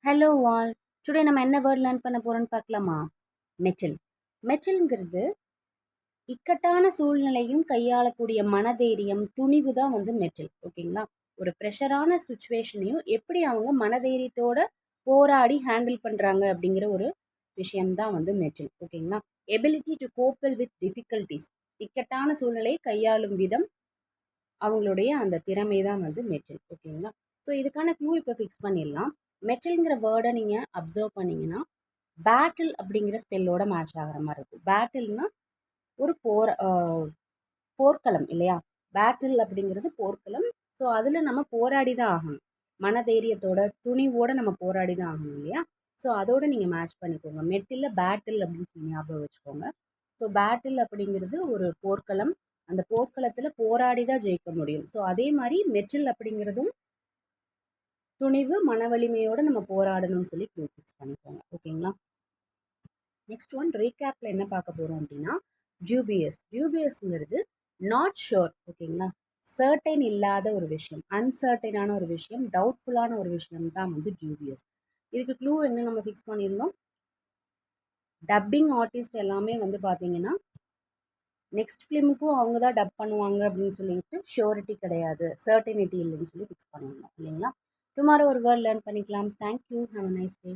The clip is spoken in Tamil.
Hello all. டுடே நம்ம என்ன வேர்ட் லேர்ன் பண்ண போறோம்னு பார்க்கலாமா? மெட்டில். மெட்டில்ங்கிறது இக்கட்டான சூழ்நிலையும் கையாளக்கூடிய மனதைரியம், துணிவு தான் மெட்டில். ஓகேங்களா? ஒரு ப்ரெஷரான சுச்சுவேஷனையும் எப்படி அவங்க மனதைரியத்தோட போராடி ஹேண்டில் பண்றாங்க அப்படிங்கிற ஒரு விஷயம் தான் மெட்டில். ஓகேங்களா? Ability to cope with difficulties. இக்கட்டான சூழ்நிலையை கையாளும் விதம் அவங்களுடைய அந்த திறமை தான் மெட்டில். ஓகேங்களா? ஸோ இதுக்கான க்ளூ இப்போ ஃபிக்ஸ் பண்ணிடலாம். மெட்டில்ங்கிற வேர்டை நீங்கள் அப்சர்வ் பண்ணிங்கன்னா பேட்டில் அப்படிங்கிற ஸ்பெல்லோட மேட்ச் ஆகிற மாதிரி இருக்கும். பேட்டில்னா ஒரு போர்க்களம் இல்லையா? பேட்டில் அப்படிங்கிறது போர்க்களம். ஸோ அதில் நம்ம போராடி தான் ஆகணும். மனதைரியத்தோட துணிவோட நம்ம போராடி தான் ஆகணும் இல்லையா? ஸோ அதோட நீங்கள் மேட்ச் பண்ணிக்கோங்க. மெட்டில் பேட்டில் அப்படின்னு சொல்லி ஞாபகம் வச்சுக்கோங்க. ஸோ பேட்டில் அப்படிங்கிறது ஒரு போர்க்களம். அந்த போர்க்களத்தில் போராடி தான் ஜெயிக்க முடியும். ஸோ அதே மாதிரி மெட்டில் அப்படிங்கிறதும் துணிவு, மன வலிமையோட நம்ம போராடணும்னு சொல்லி ஃபிக்ஸ் பண்ணிக்கோங்க. ஓகேங்களா? நெக்ஸ்ட் ஒன் ரீகேப்ல என்ன பார்க்க போறோம் அப்படின்னா டியூபியஸ். டியூபியஸ்ங்கிறது not sure. ஓகேங்களா? சர்டைன் இல்லாத ஒரு விஷயம், அன்சர்டைனான ஒரு விஷயம், டவுட்ஃபுல்லான ஒரு விஷயம் தான் டியூபியஸ். இதுக்கு க்ளூ என்ன நம்ம ஃபிக்ஸ் பண்ணியிருந்தோம்? டப்பிங் ஆர்டிஸ்ட் எல்லாமே பார்த்தீங்கன்னா நெக்ஸ்ட் ஃபிலிமுக்கும் அவங்க தான் டப் பண்ணுவாங்க அப்படின்னு சொல்லிட்டு ஷியோரிட்டி கிடையாது, சர்டனிட்டி இல்லைன்னு சொல்லி ஃபிக்ஸ் பண்ணியிருந்தோம் இல்லைங்களா? டுமாரோ ஒரு வேர்ட் லேர்ன் பண்ணிக்கலாம். Thank you. Have a nice day.